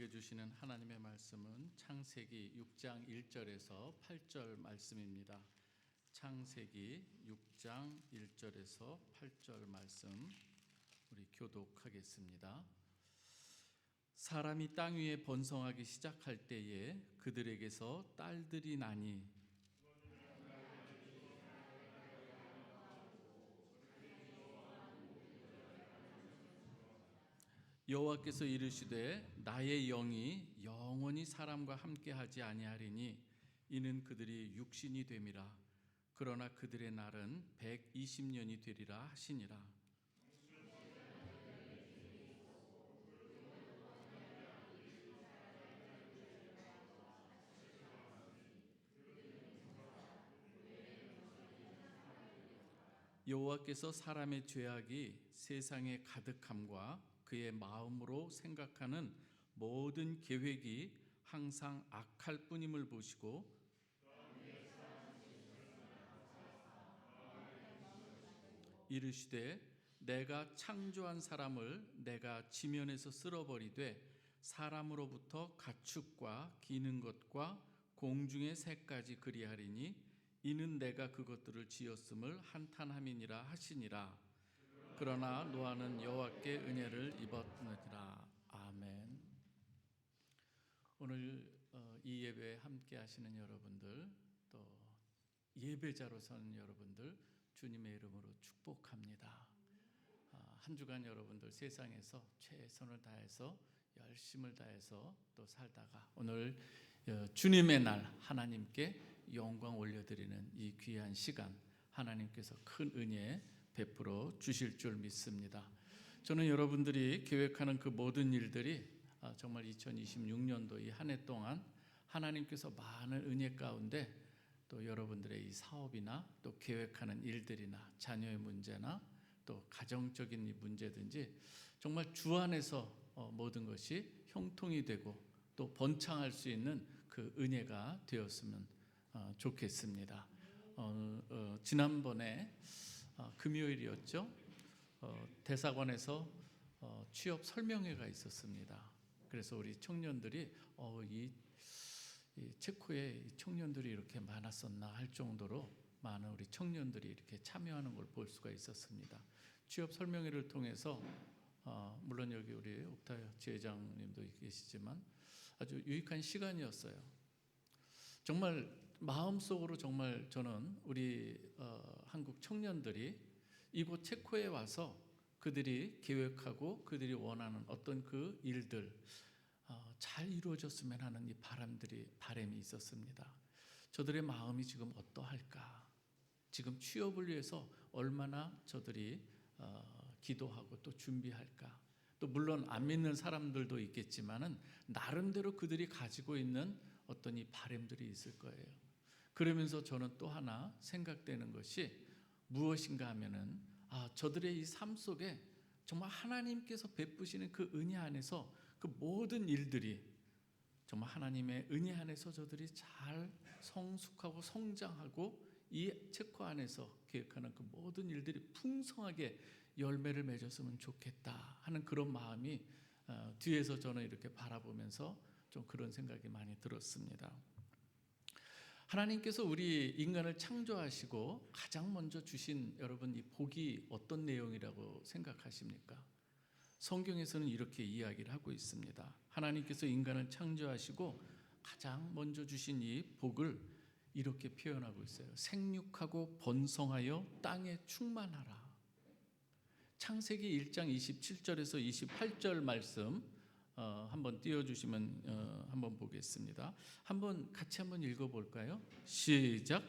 알려주시는 하나님의 말씀은 창세기 6장 1절에서 8절 말씀입니다. 창세기 6장 1절에서 8절 말씀 우리 교독하겠습니다. 사람이 땅 위에 번성하기 시작할 때에 그들에게서 딸들이 나니 여호와께서 이르시되 나의 영이 영원히 사람과 함께하지 아니하리니 이는 그들이 육신이 됨이라. 그러나 그들의 날은 120년이 되리라 하시니라. 여호와께서 사람의 죄악이 세상에 가득함과 그의 마음으로 생각하는 모든 계획이 항상 악할 뿐임을 보시고 이르시되 내가 창조한 사람을 내가 지면에서 쓸어버리되 사람으로부터 가축과 기는 것과 공중의 새까지 그리하리니 이는 내가 그것들을 지었음을 한탄함이니라 하시니라. 그러나 노아는 여호와께 은혜를 입었느니라. 아멘. 오늘 이 예배에 함께 하시는 여러분들, 또 예배자로 서는 여러분들 주님의 이름으로 축복합니다. 한 주간 여러분들 세상에서 최선을 다해서 열심을 다해서 또 살다가 오늘 주님의 날 하나님께 영광 올려드리는 이 귀한 시간 하나님께서 큰 은혜 베풀어 주실 줄 믿습니다. 저는 여러분들이 계획하는 그 모든 일들이 정말 2026년도 이 한 해 동안 하나님께서 많은 은혜 가운데 또 여러분들의 이 사업이나 또 계획하는 일들이나 자녀의 문제나 또 가정적인 이 문제든지 정말 주 안에서 모든 것이 형통이 되고 또 번창할 수 있는 그 은혜가 되었으면 좋겠습니다. 지난번에 금요일이었죠. 대사관에서 취업 설명회가 있었습니다. 그래서 우리 청년들이 이 체코에 청년들이 이렇게 많았었나 할 정도로 많은 우리 청년들이 이렇게 참여하는 걸 볼 수가 있었습니다. 취업 설명회를 통해서 물론 여기 우리 옥타 지회장님도 계시지만 아주 유익한 시간이었어요. 정말 마음속으로 정말 저는 우리 한국 청년들이 이곳 체코에 와서 그들이 계획하고 그들이 원하는 어떤 그 일들 잘 이루어졌으면 하는 이 바람이 있었습니다. 저들의 마음이 지금 어떠할까? 지금 취업을 위해서 얼마나 저들이 기도하고 또 준비할까? 또 물론 안 믿는 사람들도 있겠지만은 나름대로 그들이 가지고 있는 어떤 이 바람들이 있을 거예요. 그러면서 저는 또 하나 생각되는 것이 무엇인가 하면은 저들의 이 삶 속에 정말 하나님께서 베푸시는 그 은혜 안에서 그 모든 일들이 정말 하나님의 은혜 안에서 저들이 잘 성숙하고 성장하고 이 체코 안에서 계획하는 그 모든 일들이 풍성하게 열매를 맺었으면 좋겠다 하는 그런 마음이 뒤에서 저는 이렇게 바라보면서 좀 그런 생각이 많이 들었습니다. 하나님께서 우리 인간을 창조하시고 가장 먼저 주신 여러분 이 복이 어떤 내용이라고 생각하십니까? 성경에서는 이렇게 이야기를 하고 있습니다. 하나님께서 인간을 창조하시고 가장 먼저 주신 이 복을 이렇게 표현하고 있어요. 생육하고 번성하여 땅에 충만하라. 창세기 1장 27절에서 28절 말씀 한번 띄워주시면 한번 보겠습니다. 같이 한번 읽어볼까요? 시작.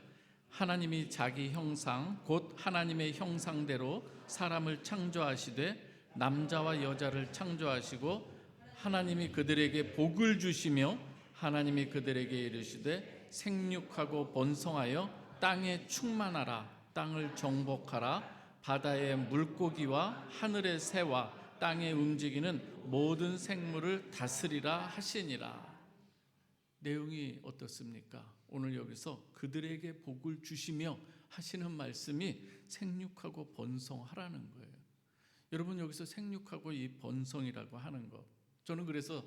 하나님이 자기 형상 곧 하나님의 형상대로 사람을 창조하시되 남자와 여자를 창조하시고 하나님이 그들에게 복을 주시며 하나님이 그들에게 이르시되 생육하고 번성하여 땅에 충만하라. 땅을 정복하라. 바다의 물고기와 하늘의 새와 땅에 움직이는 모든 생물을 다스리라 하시니라. 내용이 어떻습니까? 오늘 여기서 그들에게 복을 주시며 하시는 말씀이 생육하고 번성하라는 거예요. 여러분 여기서 생육하고 이 번성이라고 하는 것, 저는 그래서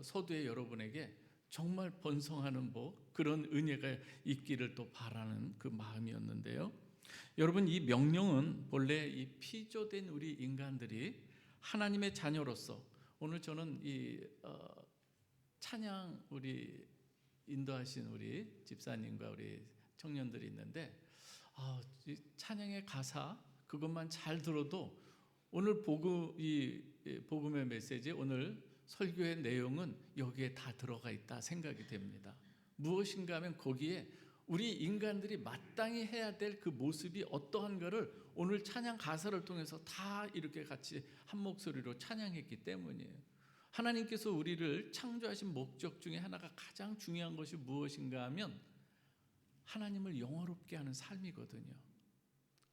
서두에 여러분에게 정말 번성하는 그런 은혜가 있기를 또 바라는 그 마음이었는데요. 여러분, 이 명령은 본래 이 피조된 우리 인간들이 하나님의 자녀로서, 오늘 저는 이 찬양 우리 인도하신 우리 집사님과 우리 청년들이 있는데, 이 찬양의 가사 그것만 잘 들어도 오늘 복음의 메시지, 오늘 설교의 내용은 여기에 다 들어가 있다 생각이 됩니다. 무엇인가 하면 거기에 우리 인간들이 마땅히 해야 될 그 모습이 어떠한가를 오늘 찬양 가사를 통해서 다 이렇게 같이 한 목소리로 찬양했기 때문이에요. 하나님께서 우리를 창조하신 목적 중에 하나가 가장 중요한 것이 무엇인가 하면 하나님을 영화롭게 하는 삶이거든요.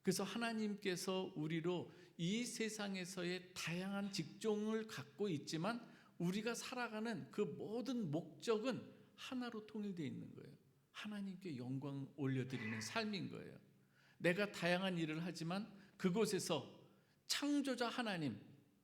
그래서 하나님께서 우리로 이 세상에서의 다양한 직종을 갖고 있지만 우리가 살아가는 그 모든 목적은 하나로 통일되어 있는 거예요. 하나님께 영광 올려드리는 삶인 거예요. 내가 다양한 일을 하지만 그곳에서 창조자 하나님,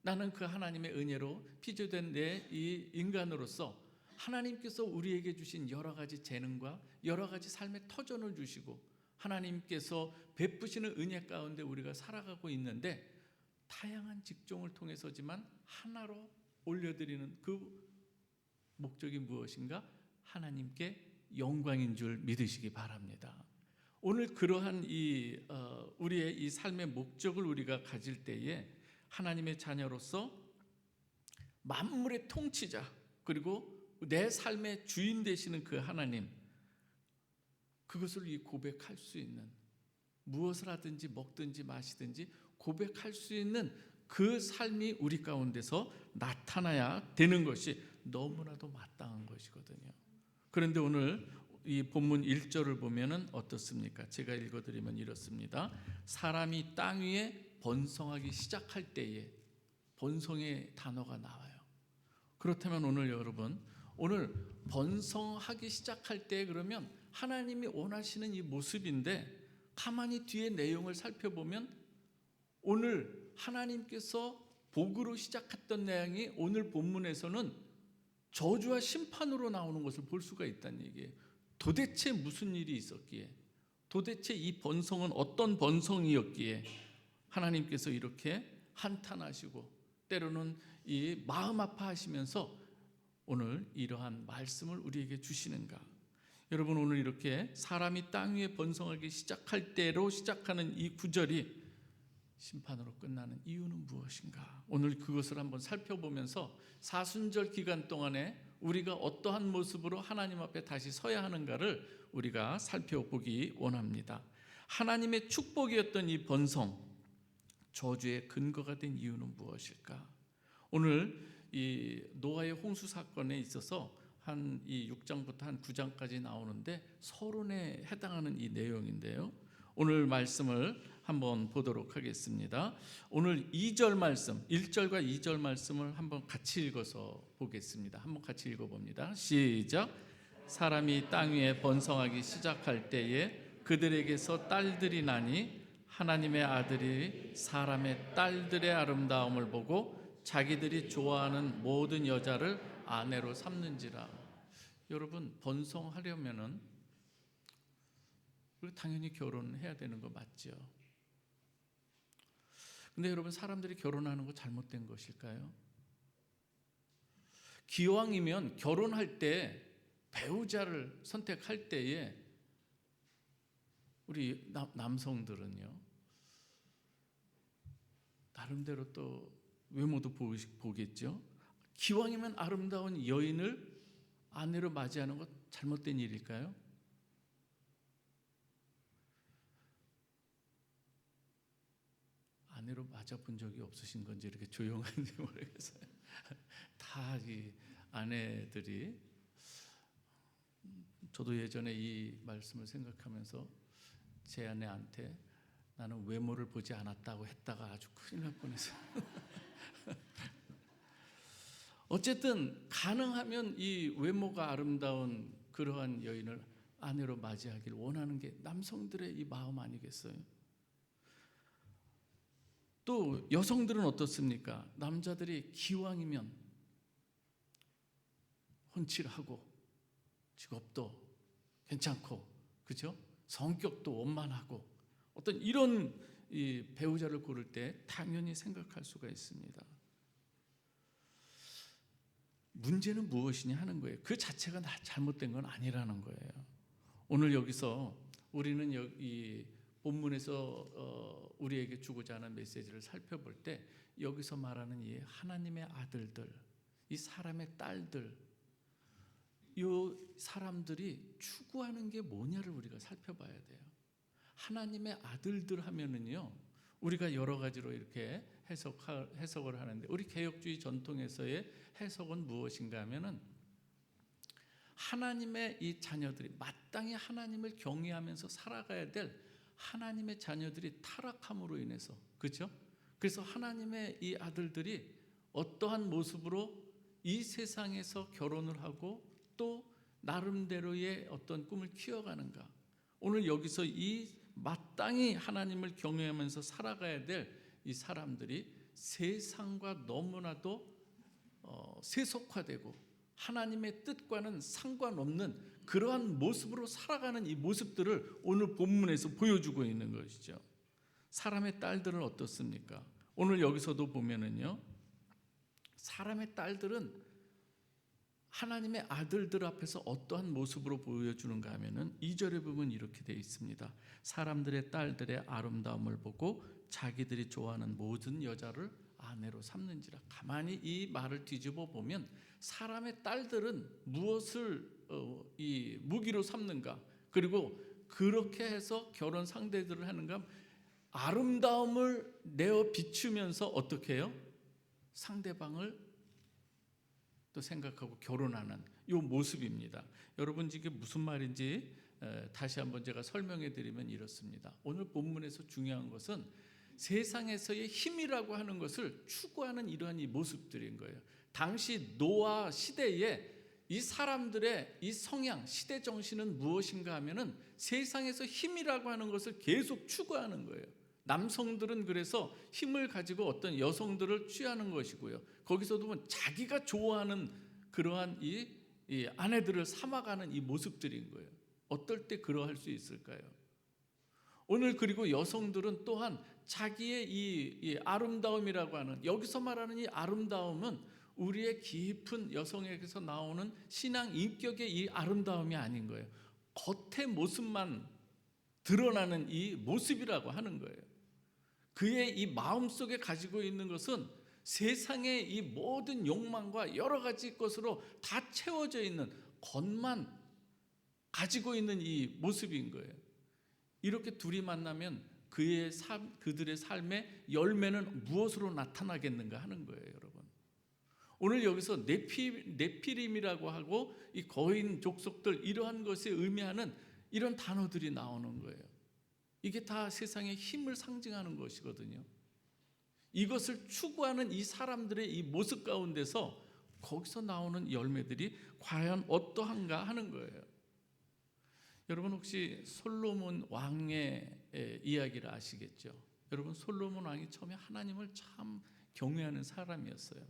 나는 그 하나님의 은혜로 피조된 내 이 인간으로서 하나님께서 우리에게 주신 여러 가지 재능과 여러 가지 삶의 터전을 주시고 하나님께서 베푸시는 은혜 가운데 우리가 살아가고 있는데, 다양한 직종을 통해서지만 하나로 올려드리는 그 목적이 무엇인가? 하나님께 영광인 줄 믿으시기 바랍니다. 오늘 그러한 우리의 이 삶의 목적을 우리가 가질 때에 하나님의 자녀로서 만물의 통치자, 그리고 내 삶의 주인 되시는 그 하나님, 그것을 고백할 수 있는, 무엇을 하든지 먹든지 마시든지 고백할 수 있는 그 삶이 우리 가운데서 나타나야 되는 것이 너무나도 마땅한 것이거든요. 그런데 오늘 이 본문 1절을 보면은 어떻습니까? 제가 읽어드리면 이렇습니다. 사람이 땅 위에 번성하기 시작할 때에, 번성의 단어가 나와요. 그렇다면 오늘 여러분, 오늘 번성하기 시작할 때, 그러면 하나님이 원하시는 이 모습인데, 가만히 뒤에 내용을 살펴보면 오늘 하나님께서 복으로 시작했던 내용이 오늘 본문에서는 저주와 심판으로 나오는 것을 볼 수가 있다는 얘기예요. 도대체 무슨 일이 있었기에, 도대체 이 번성은 어떤 번성이었기에 하나님께서 이렇게 한탄하시고 때로는 이 마음 아파하시면서 오늘 이러한 말씀을 우리에게 주시는가? 여러분, 오늘 이렇게 사람이 땅 위에 번성하기 시작할 때로 시작하는 이 구절이 심판으로 끝나는 이유는 무엇인가? 오늘 그것을 한번 살펴보면서 사순절 기간 동안에 우리가 어떠한 모습으로 하나님 앞에 다시 서야 하는가를 우리가 살펴보기 원합니다. 하나님의 축복이었던 이 번성, 저주의 근거가 된 이유는 무엇일까? 오늘 이 노아의 홍수 사건에 있어서 한 이 6장부터 한 9장까지 나오는데 서론에 해당하는 이 내용인데요. 오늘 말씀을 한번 보도록 하겠습니다. 오늘 2절 말씀, 1절과 2절 말씀을 한번 같이 읽어서 보겠습니다. 한번 같이 읽어봅니다. 시작. 사람이 땅 위에 번성하기 시작할 때에 그들에게서 딸들이 나니 하나님의 아들이 사람의 딸들의 아름다움을 보고 자기들이 좋아하는 모든 여자를 아내로 삼는지라. 여러분, 번성하려면은 당연히 결혼해야 되는 거 맞죠? 근데 여러분, 사람들이 결혼하는 거 잘못된 것일까요? 기왕이면 결혼할 때 배우자를 선택할 때에 우리 남성들은요, 나름대로 또 외모도 보겠죠. 기왕이면 아름다운 여인을 아내로 맞이하는 것 잘못된 일일까요? 아내로 맞아본 적이 없으신 건지 이렇게 조용한지 모르겠어요. 다 이 아내들이, 저도 예전에 이 말씀을 생각하면서 제 아내한테 나는 외모를 보지 않았다고 했다가 아주 큰일 날 뻔했어요. 어쨌든 가능하면 이 외모가 아름다운 그러한 여인을 아내로 맞이하기를 원하는 게 남성들의 이 마음 아니겠어요? 또 여성들은 어떻습니까? 남자들이 기왕이면 혼칠하고 직업도 괜찮고, 그죠? 성격도 원만하고, 어떤 이런 이 배우자를 고를 때 당연히 생각할 수가 있습니다. 문제는 무엇이냐 하는 거예요. 그 자체가 잘못된 건 아니라는 거예요. 오늘 여기서 우리는 이 본문에서 우리에게 주고자 하는 메시지를 살펴볼 때 여기서 말하는 이 하나님의 아들들, 이 사람의 딸들, 이 사람들이 추구하는 게 뭐냐를 우리가 살펴봐야 돼요. 하나님의 아들들 하면은요, 우리가 여러 가지로 이렇게 해석을 하는데, 우리 개혁주의 전통에서의 해석은 무엇인가 하면은, 하나님의 이 자녀들이 마땅히 하나님을 경외하면서 살아가야 될 하나님의 자녀들이 타락함으로 인해서, 그렇죠? 그래서 하나님의 이 아들들이 어떠한 모습으로 이 세상에서 결혼을 하고 또 나름대로의 어떤 꿈을 키워가는가. 오늘 여기서 이 마땅히 하나님을 경외하면서 살아가야 될 이 사람들이 세상과 너무나도 세속화되고 하나님의 뜻과는 상관없는 그러한 모습으로 살아가는 이 모습들을 오늘 본문에서 보여주고 있는 것이죠. 사람의 딸들은 어떻습니까? 오늘 여기서도 보면은요, 사람의 딸들은 하나님의 아들들 앞에서 어떠한 모습으로 보여주는가 하면은 2절에 보면 이렇게 되어 있습니다. 사람들의 딸들의 아름다움을 보고 자기들이 좋아하는 모든 여자를 아내로 삼는지라. 가만히 이 말을 뒤집어 보면 사람의 딸들은 무엇을 이 무기로 삼는가, 그리고 그렇게 해서 결혼 상대들을 하는가, 아름다움을 내어 비추면서 어떻게 해요? 상대방을 또 생각하고 결혼하는 이 모습입니다. 여러분, 이게 무슨 말인지 다시 한번 제가 설명해 드리면 이렇습니다. 오늘 본문에서 중요한 것은 세상에서의 힘이라고 하는 것을 추구하는 이러한 이 모습들인 거예요. 당시 노아 시대에 이 사람들의 이 성향, 시대 정신은 무엇인가 하면은 세상에서 힘이라고 하는 것을 계속 추구하는 거예요. 남성들은 그래서 힘을 가지고 어떤 여성들을 취하는 것이고요. 거기서도 보면 자기가 좋아하는 그러한 이 아내들을 삼아가는 이 모습들인 거예요. 어떨 때 그러할 수 있을까요? 오늘 그리고 여성들은 또한 자기의 이 아름다움이라고 하는, 여기서 말하는 이 아름다움은 우리의 깊은 여성에게서 나오는 신앙 인격의 이 아름다움이 아닌 거예요. 겉의 모습만 드러나는 이 모습이라고 하는 거예요. 그의 이 마음속에 가지고 있는 것은 세상의 이 모든 욕망과 여러 가지 것으로 다 채워져 있는 겉만 가지고 있는 이 모습인 거예요. 이렇게 둘이 만나면 그들의 삶의 열매는 무엇으로 나타나겠는가 하는 거예요, 여러분. 오늘 여기서 네피림이라고 하고 이 거인 족속들, 이러한 것에 의미하는 이런 단어들이 나오는 거예요. 이게 다 세상의 힘을 상징하는 것이거든요. 이것을 추구하는 이 사람들의 이 모습 가운데서 거기서 나오는 열매들이 과연 어떠한가 하는 거예요. 여러분, 혹시 솔로몬 왕의 이야기를 아시겠죠? 여러분, 솔로몬 왕이 처음에 하나님을 참 경외하는 사람이었어요.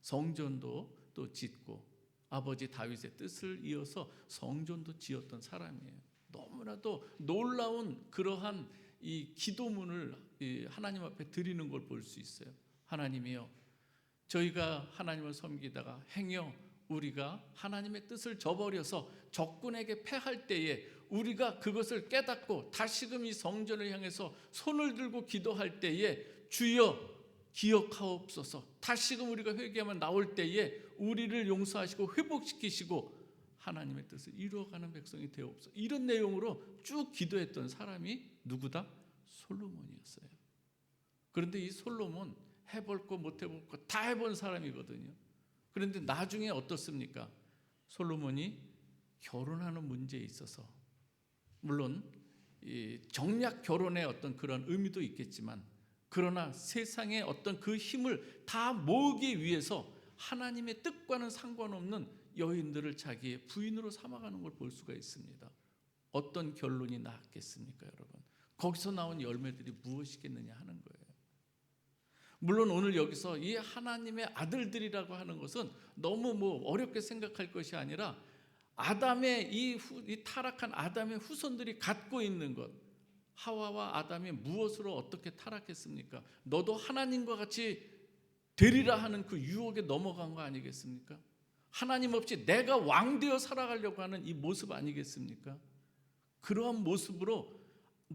성전도 또 짓고 아버지 다윗의 뜻을 이어서 성전도 지었던 사람이에요. 너무나도 놀라운 그러한 이 기도문을 하나님 앞에 드리는 걸 볼 수 있어요. 하나님이여, 저희가 하나님을 섬기다가 행여 우리가 하나님의 뜻을 저버려서 적군에게 패할 때에 우리가 그것을 깨닫고 다시금 이 성전을 향해서 손을 들고 기도할 때에 주여 기억하옵소서. 다시금 우리가 회개하면 나올 때에 우리를 용서하시고 회복시키시고 하나님의 뜻을 이루어가는 백성이 되옵소서. 이런 내용으로 쭉 기도했던 사람이 누구다? 솔로몬이었어요. 그런데 이 솔로몬 해볼 거 못 해볼 거 다 해본 사람이거든요. 그런데 나중에 어떻습니까? 솔로몬이 결혼하는 문제에 있어서, 물론 이 정략 결혼의 어떤 그런 의미도 있겠지만, 그러나 세상의 어떤 그 힘을 다 모으기 위해서 하나님의 뜻과는 상관없는 여인들을 자기의 부인으로 삼아가는 걸 볼 수가 있습니다. 어떤 결론이 나왔겠습니까, 여러분? 거기서 나온 열매들이 무엇이겠느냐 하는 거예요. 물론 오늘 여기서 이 하나님의 아들들이라고 하는 것은 너무 어렵게 생각할 것이 아니라 아담의 이 타락한 아담의 후손들이 갖고 있는 것, 하와와 아담이 무엇으로 어떻게 타락했습니까? 너도 하나님과 같이 되리라 하는 그 유혹에 넘어간 거 아니겠습니까? 하나님 없이 내가 왕되어 살아가려고 하는 이 모습 아니겠습니까? 그러한 모습으로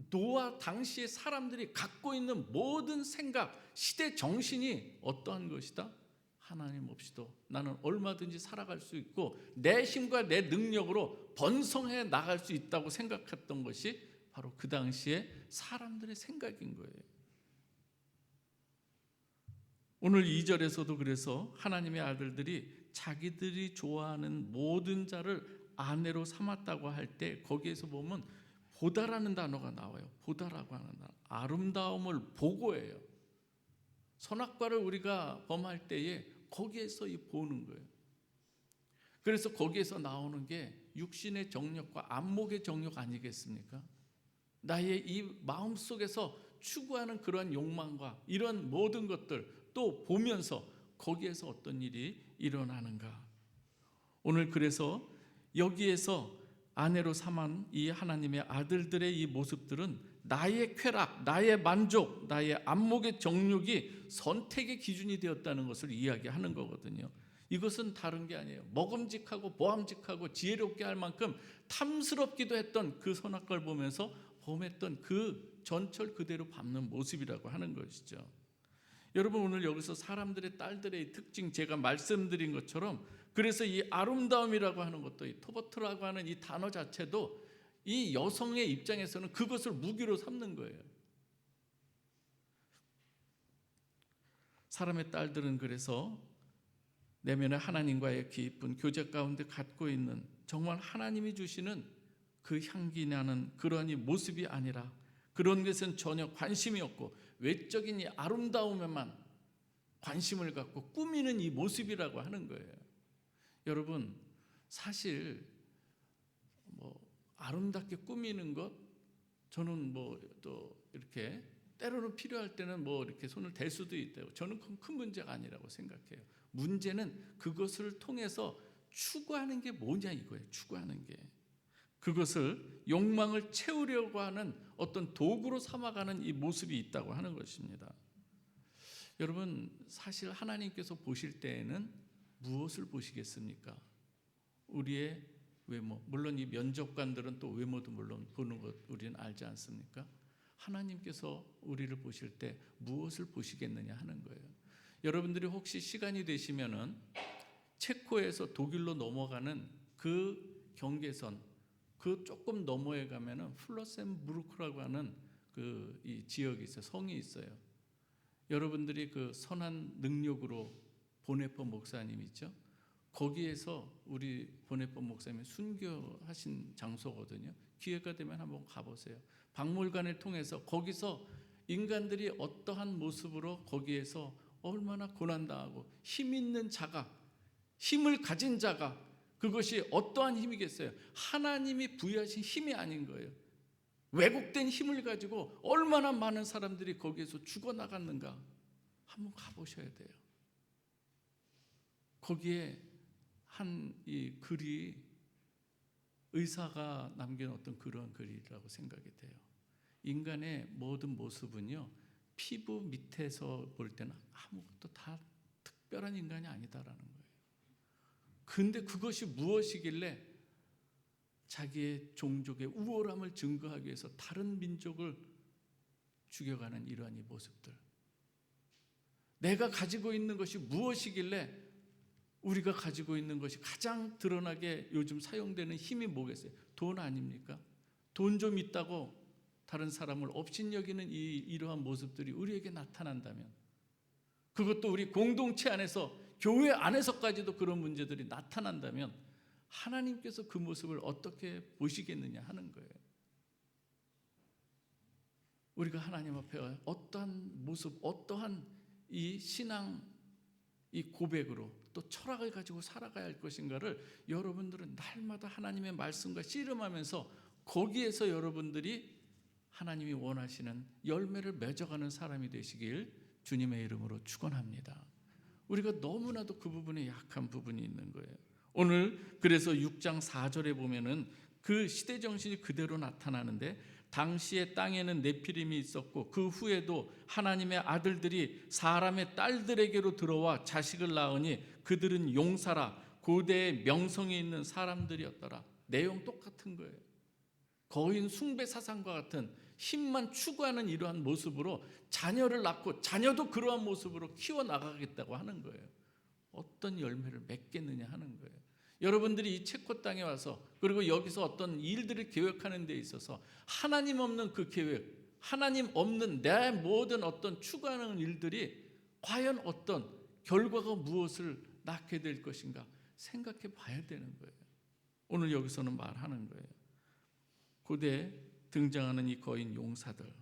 노아 당시의 사람들이 갖고 있는 모든 생각, 시대 정신이 어떠한 것이다? 하나님 없이도 나는 얼마든지 살아갈 수 있고 내 힘과 내 능력으로 번성해 나갈 수 있다고 생각했던 것이 바로 그 당시에 사람들의 생각인 거예요. 오늘 2절에서도 그래서 하나님의 아들들이 자기들이 좋아하는 모든 자를 아내로 삼았다고 할 때 거기에서 보면 보다라는 단어가 나와요. 보다라고 하는 단어, 아름다움을 보고예요. 선악과를 우리가 범할 때에 거기에서 보는 거예요. 그래서 거기에서 나오는 게 육신의 정욕과 안목의 정욕 아니겠습니까? 나의 이 마음속에서 추구하는 그러한 욕망과 이런 모든 것들 또 보면서 거기에서 어떤 일이 일어나는가. 오늘 그래서 여기에서 아내로 삼은 이 하나님의 아들들의 이 모습들은 나의 쾌락, 나의 만족, 나의 안목의 정욕이 선택의 기준이 되었다는 것을 이야기하는 거거든요. 이것은 다른 게 아니에요. 먹음직하고 보암직하고 지혜롭게 할 만큼 탐스럽기도 했던 그 선악과를 보면서 범했던 그 전철 그대로 밟는 모습이라고 하는 것이죠. 여러분, 오늘 여기서 사람들의 딸들의 특징 제가 말씀드린 것처럼 그래서 이 아름다움이라고 하는 것도 이 토버트라고 하는 이 단어 자체도 이 여성의 입장에서는 그것을 무기로 삼는 거예요. 사람의 딸들은 그래서 내면에 하나님과의 깊은 교제 가운데 갖고 있는 정말 하나님이 주시는 그 향기 나는 그러한 이 모습이 아니라 그런 것은 전혀 관심이 없고 외적인 이 아름다움에만 관심을 갖고 꾸미는 이 모습이라고 하는 거예요. 여러분, 사실 아름답게 꾸미는 것 저는 또 이렇게 때로는 필요할 때는 이렇게 손을 댈 수도 있대요. 저는 큰 문제가 아니라고 생각해요. 문제는 그것을 통해서 추구하는 게 뭐냐 이거예요. 추구하는 게 그것을 욕망을 채우려고 하는 어떤 도구로 삼아가는 이 모습이 있다고 하는 것입니다. 여러분, 사실 하나님께서 보실 때에는 무엇을 보시겠습니까? 우리의 외모, 물론 이 면접관들은 또 외모도 물론 보는 것 우리는 알지 않습니까? 하나님께서 우리를 보실 때 무엇을 보시겠느냐 하는 거예요. 여러분들이 혹시 시간이 되시면은 체코에서 독일로 넘어가는 그 경계선 그 조금 너머에 가면은 플러셈부르크라고 하는 그 이 지역이 있어요. 성이 있어요. 여러분들이 그 선한 능력으로 보네포 목사님 있죠? 거기에서 우리 보네포 목사님이 순교하신 장소거든요. 기회가 되면 한번 가보세요. 박물관을 통해서 거기서 인간들이 어떠한 모습으로 거기에서 얼마나 고난당하고 힘 있는 자가, 힘을 가진 자가 그것이 어떠한 힘이겠어요? 하나님이 부여하신 힘이 아닌 거예요. 왜곡된 힘을 가지고 얼마나 많은 사람들이 거기에서 죽어나갔는가 한번 가보셔야 돼요. 거기에 한 이 글이 의사가 남긴 어떤 그런 글이라고 생각이 돼요. 인간의 모든 모습은요, 피부 밑에서 볼 때는 아무것도 다 특별한 인간이 아니다라는 거예요. 근데 그것이 무엇이길래 자기의 종족의 우월함을 증거하기 위해서 다른 민족을 죽여가는 이러한 이 모습들, 내가 가지고 있는 것이 무엇이길래 우리가 가지고 있는 것이 가장 드러나게 요즘 사용되는 힘이 뭐겠어요? 돈 아닙니까? 돈 좀 있다고 다른 사람을 업신여기는 이러한 모습들이 우리에게 나타난다면, 그것도 우리 공동체 안에서 교회 안에서까지도 그런 문제들이 나타난다면 하나님께서 그 모습을 어떻게 보시겠느냐 하는 거예요. 우리가 하나님 앞에 어떠한 모습, 어떠한 이 신앙, 이 고백으로 또 철학을 가지고 살아가야 할 것인가를 여러분들은 날마다 하나님의 말씀과 씨름하면서 거기에서 여러분들이 하나님이 원하시는 열매를 맺어가는 사람이 되시길 주님의 이름으로 축원합니다. 우리가 너무나도 그 부분에 약한 부분이 있는 거예요. 오늘 그래서 6장 4절에 보면은 그 시대 정신이 그대로 나타나는데, 당시의 땅에는 네피림이 있었고 그 후에도 하나님의 아들들이 사람의 딸들에게로 들어와 자식을 낳으니 그들은 용사라 고대의 명성이 있는 사람들이었더라. 내용 똑같은 거예요. 거인 숭배 사상과 같은 힘만 추구하는 이러한 모습으로 자녀를 낳고 자녀도 그러한 모습으로 키워나가겠다고 하는 거예요. 어떤 열매를 맺겠느냐 하는 거예요. 여러분들이 이 체코 땅에 와서 그리고 여기서 어떤 일들을 계획하는 데 있어서 하나님 없는 그 계획, 하나님 없는 내 모든 어떤 추구하는 일들이 과연 어떤 결과가 무엇을 낳게 될 것인가 생각해 봐야 되는 거예요. 오늘 여기서는 말하는 거예요. 고대에 등장하는 이 거인 용사들,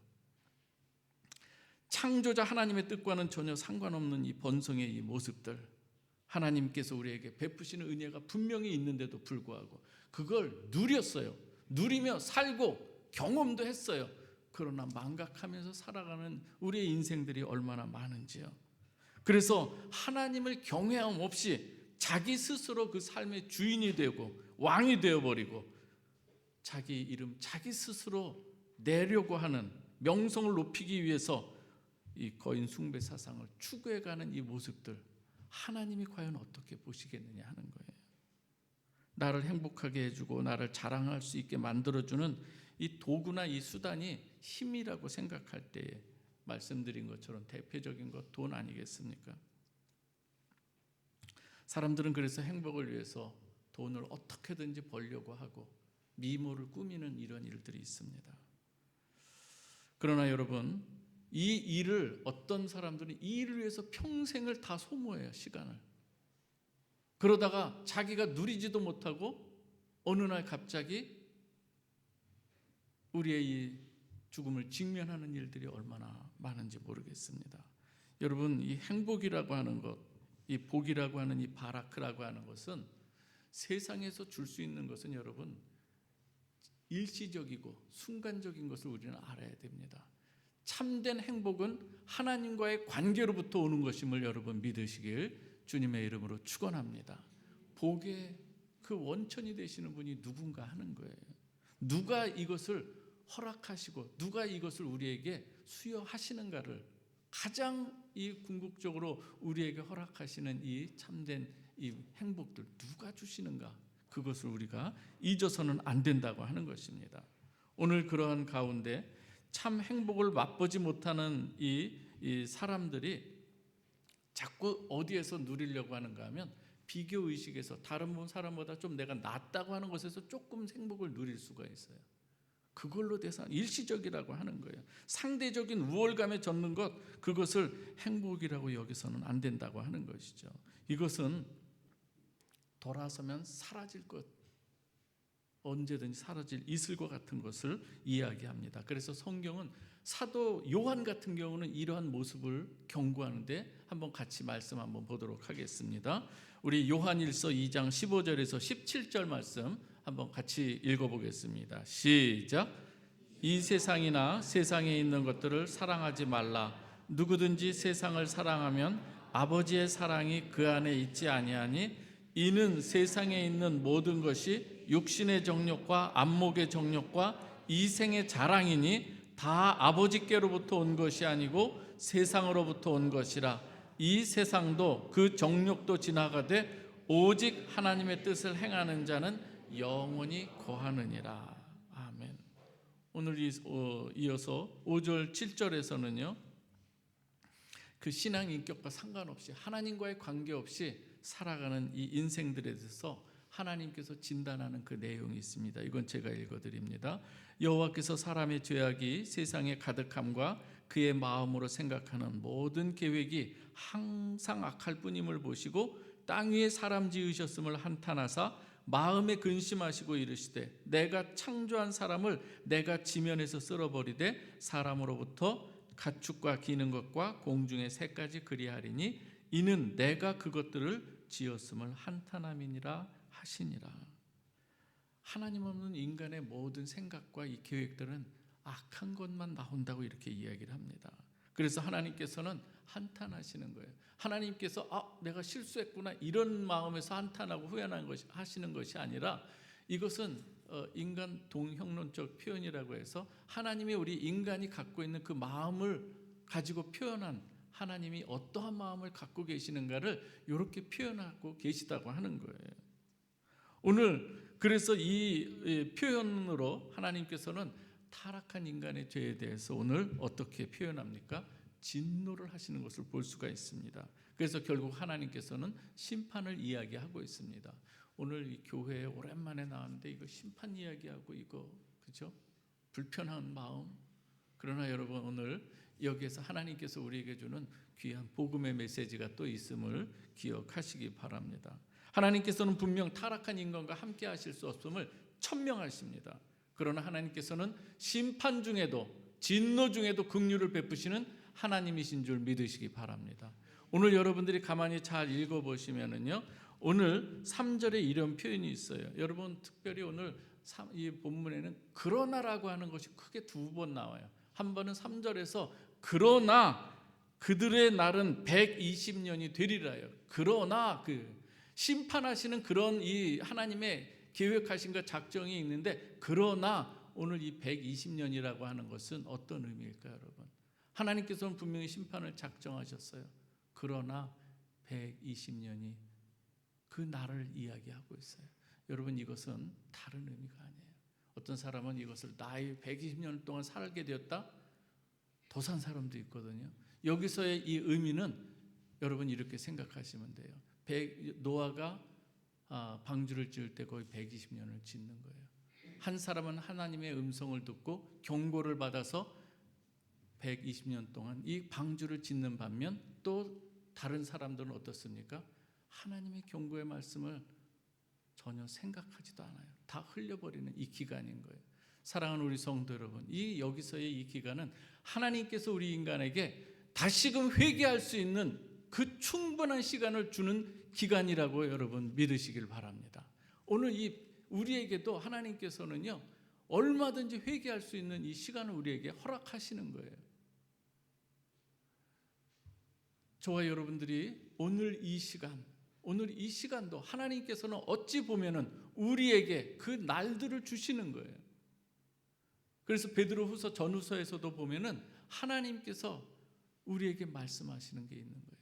창조자 하나님의 뜻과는 전혀 상관없는 이 번성의 이 모습들, 하나님께서 우리에게 베푸시는 은혜가 분명히 있는데도 불구하고 그걸 누렸어요. 누리며 살고 경험도 했어요. 그러나 망각하면서 살아가는 우리의 인생들이 얼마나 많은지요. 그래서 하나님을 경외함 없이 자기 스스로 그 삶의 주인이 되고 왕이 되어버리고 자기 이름 자기 스스로 내려고 하는, 명성을 높이기 위해서 이 거인 숭배 사상을 추구해가는 이 모습들, 하나님이 과연 어떻게 보시겠느냐 하는 거예요. 나를 행복하게 해주고 나를 자랑할 수 있게 만들어주는 이 도구나 이 수단이 힘이라고 생각할 때에 말씀드린 것처럼 대표적인 것 돈 아니겠습니까? 사람들은 그래서 행복을 위해서 돈을 어떻게든지 벌려고 하고 미모를 꾸미는 이런 일들이 있습니다. 그러나 여러분, 이 일을 어떤 사람들은 이 일을 위해서 평생을 다 소모해요. 시간을. 그러다가 자기가 누리지도 못하고 어느 날 갑자기 우리의 이 죽음을 직면하는 일들이 얼마나 많은지 모르겠습니다. 여러분, 이 행복이라고 하는 것, 이 복이라고 하는 이 바라크라고 하는 것은 세상에서 줄 수 있는 것은 여러분 일시적이고 순간적인 것을 우리는 알아야 됩니다. 참된 행복은 하나님과의 관계로부터 오는 것임을 여러분 믿으시길 주님의 이름으로 축원합니다. 복의 그 원천이 되시는 분이 누군가 하는 거예요. 누가 이것을 허락하시고 누가 이것을 우리에게 수여하시는가를, 가장 이 궁극적으로 우리에게 허락하시는 이 참된 이 행복들 누가 주시는가, 그것을 우리가 잊어서는 안 된다고 하는 것입니다. 오늘 그러한 가운데 참 행복을 맛보지 못하는 이 사람들이 자꾸 어디에서 누리려고 하는가 하면 비교의식에서 다른 사람보다 좀 내가 낫다고 하는 것에서 조금 행복을 누릴 수가 있어요. 그걸로 돼서 일시적이라고 하는 거예요. 상대적인 우월감에 젖는 것, 그것을 행복이라고 여기서는 안 된다고 하는 것이죠. 이것은 돌아서면 사라질 것, 언제든지 사라질 이슬과 같은 것을 이야기합니다. 그래서 성경은 사도 요한 같은 경우는 이러한 모습을 경고하는데 한번 같이 말씀 한번 보도록 하겠습니다. 우리 요한일서 2장 15절에서 17절 말씀 한번 같이 읽어보겠습니다. 시작. 이 세상이나 세상에 있는 것들을 사랑하지 말라. 누구든지 세상을 사랑하면 아버지의 사랑이 그 안에 있지 아니하니 이는 세상에 있는 모든 것이 육신의 정욕과 안목의 정욕과 이생의 자랑이니 다 아버지께로부터 온 것이 아니고 세상으로부터 온 것이라. 이 세상도 그 정욕도 지나가되 오직 하나님의 뜻을 행하는 자는 영원히 거하느니라. 아멘. 오늘 이어서 5절 7절에서는요, 그 신앙 인격과 상관없이 하나님과의 관계없이 살아가는 이 인생들에 대해서 하나님께서 진단하는 그 내용이 있습니다. 이건 제가 읽어드립니다. 여호와께서 사람의 죄악이 세상에 가득함과 그의 마음으로 생각하는 모든 계획이 항상 악할 뿐임을 보시고 땅 위에 사람 지으셨음을 한탄하사 마음에 근심하시고 이르시되 내가 창조한 사람을 내가 지면에서 쓸어버리되 사람으로부터 가축과 기는 것과 공중의 새까지 그리하리니 이는 내가 그것들을 지었음을 한탄함이니라 하시니라. 하나님 없는 인간의 모든 생각과 이 계획들은 악한 것만 나온다고 이렇게 이야기를 합니다. 그래서 하나님께서는 한탄하시는 거예요. 하나님께서 내가 실수했구나 이런 마음에서 한탄하고 하시는 것이 아니라 이것은 인간 동형론적 표현이라고 해서 하나님이 우리 인간이 갖고 있는 그 마음을 가지고 표현한 하나님이 어떠한 마음을 갖고 계시는가를 이렇게 표현하고 계시다고 하는 거예요. 오늘 그래서 이 표현으로 하나님께서는 타락한 인간의 죄에 대해서 오늘 어떻게 표현합니까? 진노를 하시는 것을 볼 수가 있습니다. 그래서 결국 하나님께서는 심판을 이야기하고 있습니다. 오늘 이 교회에 오랜만에 나왔는데 이거 심판 이야기하고 이거 그죠? 불편한 마음. 그러나 여러분 오늘 여기에서 하나님께서 우리에게 주는 귀한 복음의 메시지가 또 있음을 기억하시기 바랍니다. 하나님께서는 분명 타락한 인간과 함께 하실 수 없음을 천명하십니다. 그러나 하나님께서는 심판 중에도 진노 중에도 긍휼을 베푸시는 하나님이신 줄 믿으시기 바랍니다. 오늘 여러분들이 가만히 잘 읽어보시면은요, 오늘 3절에 이런 표현이 있어요. 여러분 특별히 오늘 이 본문에는 그러나라고 하는 것이 크게 2번 나와요. 한 번은 3절에서 그러나 그들의 날은 120년이 되리라요. 그러나 심판하시는 그런 이 하나님의 계획하신 작정이 있는데, 그러나 오늘 이 120년이라고 하는 것은 어떤 의미일까요, 여러분? 하나님께서는 분명히 심판을 작정하셨어요. 그러나 120년이 그 날을 이야기하고 있어요. 여러분 이것은 다른 의미가 아니에요. 어떤 사람은 이것을 나이 120년 동안 살게 되었다, 더 산 사람도 있거든요. 여기서의 이 의미는 여러분 이렇게 생각하시면 돼요. 노아가 방주를 지을 때 거의 120년을 짓는 거예요. 한 사람은 하나님의 음성을 듣고 경고를 받아서 120년 동안 이 방주를 짓는 반면, 또 다른 사람들은 어떻습니까? 하나님의 경고의 말씀을 전혀 생각하지도 않아요. 다 흘려버리는 이 기간인 거예요. 사랑하는 우리 성도 여러분, 여기서의 이 기간은 하나님께서 우리 인간에게 다시금 회개할 수 있는 그 충분한 시간을 주는 기간이라고 여러분 믿으시길 바랍니다. 오늘 우리에게도 하나님께서는요, 얼마든지 회개할 수 있는 이 시간을 우리에게 허락하시는 거예요. 저와 여러분들이 오늘 이 시간도 하나님께서는 어찌 보면은 우리에게 그 날들을 주시는 거예요. 그래서 베드로후서 전후서에서도 보면은 하나님께서 우리에게 말씀하시는 게 있는 거예요.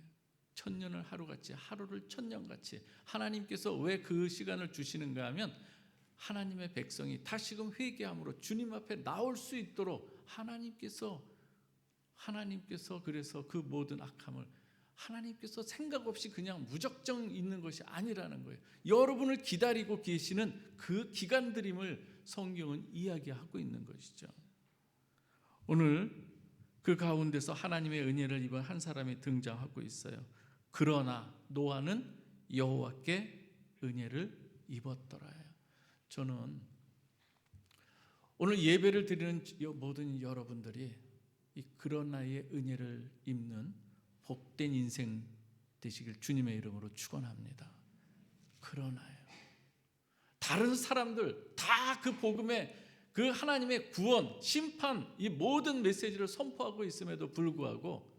천년을 하루같이, 하루를 천년같이. 하나님께서 왜 그 시간을 주시는가 하면 하나님의 백성이 다시금 회개함으로 주님 앞에 나올 수 있도록 하나님께서 그래서 그 모든 악함을 하나님께서 생각 없이 그냥 무작정 있는 것이 아니라는 거예요. 여러분을 기다리고 계시는 그 기간들임을 성경은 이야기하고 있는 것이죠. 오늘 그 가운데서 하나님의 은혜를 입은 한 사람이 등장하고 있어요. 그러나 노아는 여호와께 은혜를 입었더라요. 저는 오늘 예배를 드리는 모든 여러분들이 이 그러나의 은혜를 입는 복된 인생 되시길 주님의 이름으로 축원합니다. 그러나요. 다른 사람들 다 그 복음의 그 하나님의 구원, 심판, 이 모든 메시지를 선포하고 있음에도 불구하고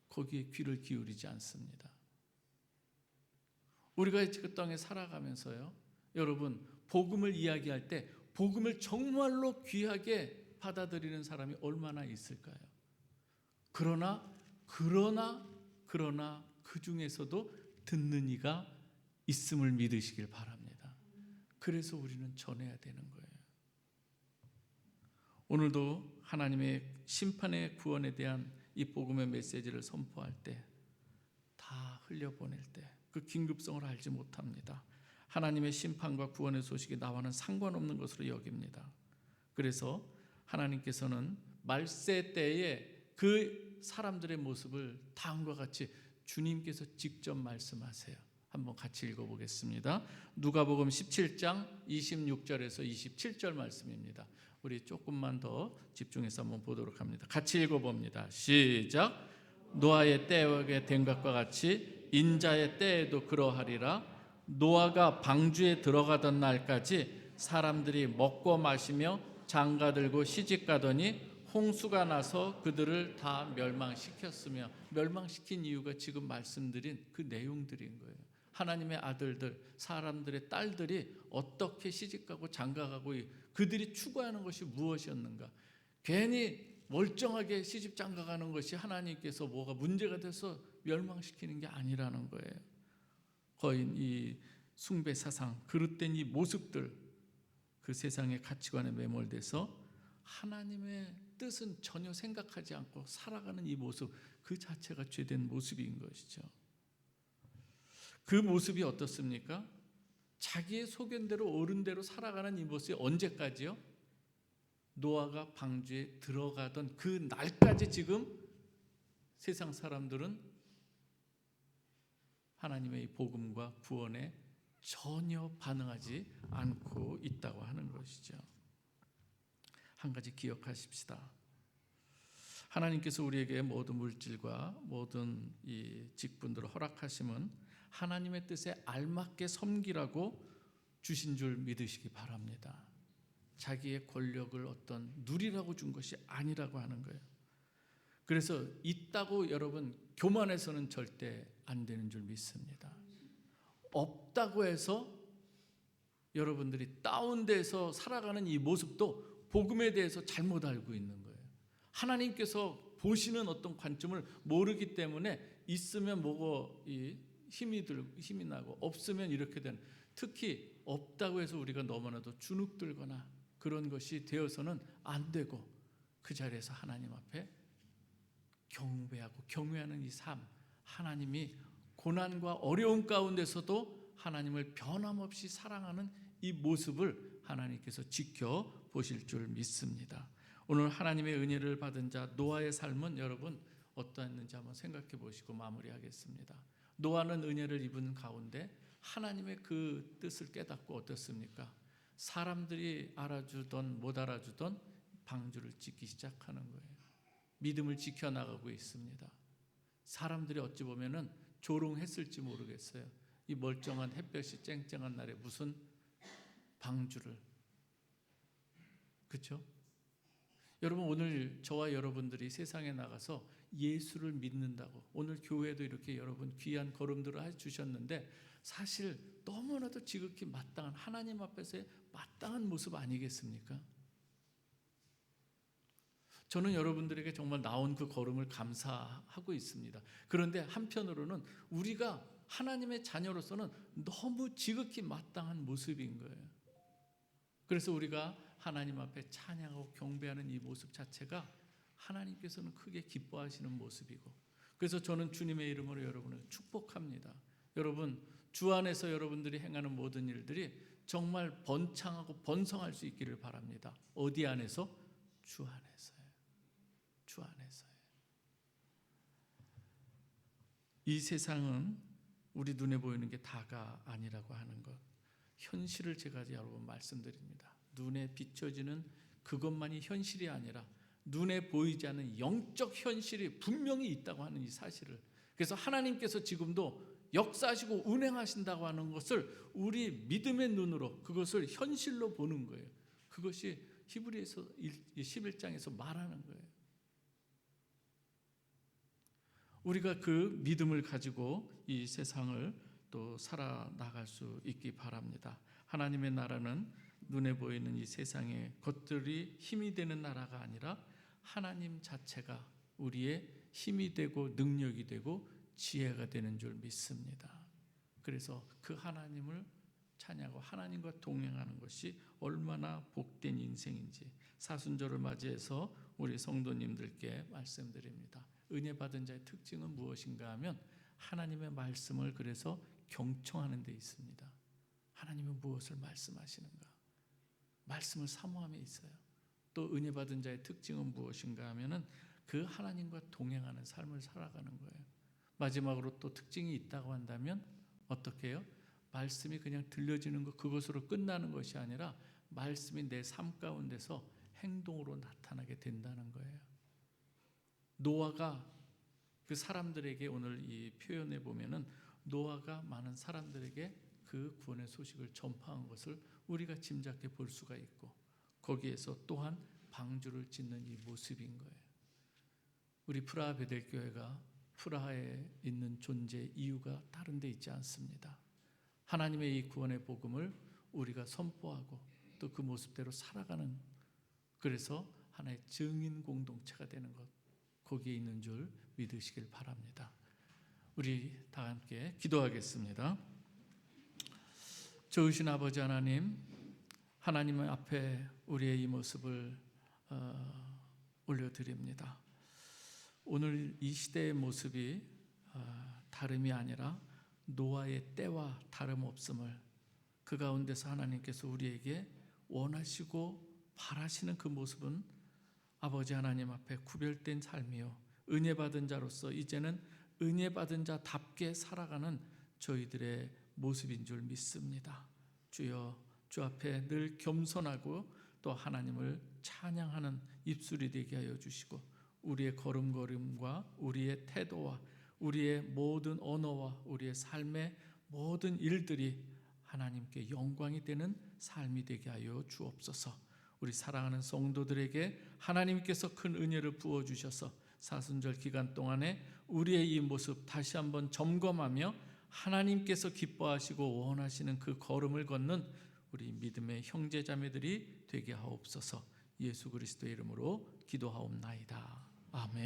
거기에 귀를 기울이지 않습니다. 우리가 그 땅에 살아가면서요, 여러분 복음을 이야기할 때 복음을 정말로 귀하게 받아들이는 사람이 얼마나 있을까요? 그러나 그 중에서도 듣는 이가 있음을 믿으시길 바랍니다. 그래서 우리는 전해야 되는 거예요. 오늘도 하나님의 심판의 구원에 대한 이 복음의 메시지를 선포할 때, 다 흘려보낼 때 그 긴급성을 알지 못합니다. 하나님의 심판과 구원의 소식이 나와는 상관없는 것으로 여깁니다. 그래서 하나님께서는 말세 때에 그 사람들의 모습을 다음과 같이 주님께서 직접 말씀하세요. 한번 같이 읽어보겠습니다. 누가복음 17장 26절에서 27절 말씀입니다. 우리 조금만 더 집중해서 한번 보도록 합니다. 같이 읽어봅니다. 시작. 노아의 때에 된 것과 같이 인자의 때에도 그러하리라. 노아가 방주에 들어가던 날까지 사람들이 먹고 마시며 장가들고 시집가더니 홍수가 나서 그들을 다 멸망시켰으며, 멸망시킨 이유가 지금 말씀드린 그 내용들인 거예요. 하나님의 아들들, 사람들의 딸들이 어떻게 시집가고 장가가고 그들이 추구하는 것이 무엇이었는가? 괜히 멀쩡하게 시집 장가가는 것이 하나님께서 뭐가 문제가 돼서 멸망시키는 게 아니라는 거예요. 거인 이 숭배 사상, 그릇된 이 모습들, 그 세상의 가치관에 매몰돼서 하나님의 뜻은 전혀 생각하지 않고 살아가는 이 모습, 그 자체가 죄된 모습인 것이죠. 그 모습이 어떻습니까? 자기의 소견대로 옳은 대로 살아가는 이 모습이 언제까지요? 노아가 방주에 들어가던 그 날까지 지금 세상 사람들은 하나님의 이 복음과 구원에 전혀 반응하지 않고 있다고 하는 것이죠. 한 가지 기억하십시다. 하나님께서 우리에게 모든 물질과 모든 이 직분들을 허락하심은 하나님의 뜻에 알맞게 섬기라고 주신 줄 믿으시기 바랍니다. 자기의 권력을 어떤 누리라고 준 것이 아니라고 하는 거예요. 그래서 있다고 여러분 교만해서는 절대 안 되는 줄 믿습니다. 없다고 해서 여러분들이 다운돼서 살아가는 이 모습도 복음에 대해서 잘못 알고 있는 거예요. 하나님께서 보시는 어떤 관점을 모르기 때문에 있으면 뭐고 힘이 나고 없으면 이렇게 되는, 특히 없다고 해서 우리가 너무나도 주눅들거나 그런 것이 되어서는 안 되고, 그 자리에서 하나님 앞에 경배하고 경외하는 이 삶, 하나님이 고난과 어려움 가운데서도 하나님을 변함없이 사랑하는 이 모습을 하나님께서 지켜보실 줄 믿습니다. 오늘 하나님의 은혜를 받은 자 노아의 삶은 여러분 어떠했는지 한번 생각해 보시고 마무리하겠습니다. 노아는 은혜를 입은 가운데 하나님의 그 뜻을 깨닫고 어떻습니까? 사람들이 알아주던 못 알아주던 방주를 짓기 시작하는 거예요. 믿음을 지켜나가고 있습니다. 사람들이 어찌 보면은 조롱했을지 모르겠어요. 이 멀쩡한 햇볕이 쨍쨍한 날에 무슨 방주를, 그렇죠? 여러분 오늘 저와 여러분들이 세상에 나가서 예수를 믿는다고 오늘 교회도 이렇게 여러분 귀한 걸음들을 해주셨는데, 사실 너무나도 지극히 마땅한 하나님 앞에서의 마땅한 모습 아니겠습니까? 저는 여러분들에게 정말 나온 그 걸음을 감사하고 있습니다. 그런데 한편으로는 우리가 하나님의 자녀로서는 너무 지극히 마땅한 모습인 거예요. 그래서 우리가 하나님 앞에 찬양하고 경배하는 이 모습 자체가 하나님께서는 크게 기뻐하시는 모습이고, 그래서 저는 주님의 이름으로 여러분을 축복합니다. 여러분 주 안에서 여러분들이 행하는 모든 일들이 정말 번창하고 번성할 수 있기를 바랍니다. 어디 안에서? 주 안에서요. 주 안에서요. 이 세상은 우리 눈에 보이는 게 다가 아니라고 하는 것, 현실을 제가 여러분 말씀드립니다. 눈에 비춰지는 그것만이 현실이 아니라 눈에 보이지 않는 영적 현실이 분명히 있다고 하는 이 사실을, 그래서 하나님께서 지금도 역사하시고 운행하신다고 하는 것을 우리 믿음의 눈으로 그것을 현실로 보는 거예요. 그것이 히브리서 11장에서 말하는 거예요. 우리가 그 믿음을 가지고 이 세상을 또 살아나갈 수 있기 바랍니다. 하나님의 나라는 눈에 보이는 이 세상의 것들이 힘이 되는 나라가 아니라 하나님 자체가 우리의 힘이 되고 능력이 되고 지혜가 되는 줄 믿습니다. 그래서 그 하나님을 찬양하고 하나님과 동행하는 것이 얼마나 복된 인생인지 사순절을 맞이해서 우리 성도님들께 말씀드립니다. 은혜 받은 자의 특징은 무엇인가 하면 하나님의 말씀을 그래서 경청하는 데 있습니다. 하나님은 무엇을 말씀하시는가? 말씀을 사모함에 있어요. 또 은혜 받은 자의 특징은 무엇인가 하면은 그 하나님과 동행하는 삶을 살아가는 거예요. 마지막으로 또 특징이 있다고 한다면 어떻게 해요? 말씀이 그냥 들려지는 것, 그것으로 끝나는 것이 아니라 말씀이 내 삶 가운데서 행동으로 나타나게 된다는 거예요. 노아가 그 사람들에게 오늘 이 표현에 보면은 노아가 많은 사람들에게 그 구원의 소식을 전파한 것을 우리가 짐작해 볼 수가 있고, 거기에서 또한 방주를 짓는 이 모습인 거예요. 우리 프라하 베델교회가 프라하에 있는 존재 이유가 다른 데 있지 않습니다. 하나님의 이 구원의 복음을 우리가 선포하고 또 그 모습대로 살아가는, 그래서 하나의 증인 공동체가 되는 것, 거기에 있는 줄 믿으시길 바랍니다. 우리 다 함께 기도하겠습니다. 좋으신 아버지 하나님, 하나님 앞에 우리의 이 모습을 올려드립니다. 오늘 이 시대의 모습이 다름이 아니라 노아의 때와 다름없음을, 그 가운데서 하나님께서 우리에게 원하시고 바라시는 그 모습은 아버지 하나님 앞에 구별된 삶이요, 은혜 받은 자로서 이제는 은혜 받은 자답게 살아가는 저희들의 모습인 줄 믿습니다. 주여, 주 앞에 늘 겸손하고 또 하나님을 찬양하는 입술이 되게 하여 주시고, 우리의 걸음걸음과 우리의 태도와 우리의 모든 언어와 우리의 삶의 모든 일들이 하나님께 영광이 되는 삶이 되게 하여 주옵소서. 우리 사랑하는 성도들에게 하나님께서 큰 은혜를 부어주셔서 사순절 기간 동안에 우리의 이 모습 다시 한번 점검하며 하나님께서 기뻐하시고 원하시는 그 걸음을 걷는 우리 믿음의 형제 자매들이 되게 하옵소서. 예수 그리스도의 이름으로 기도하옵나이다. 아멘.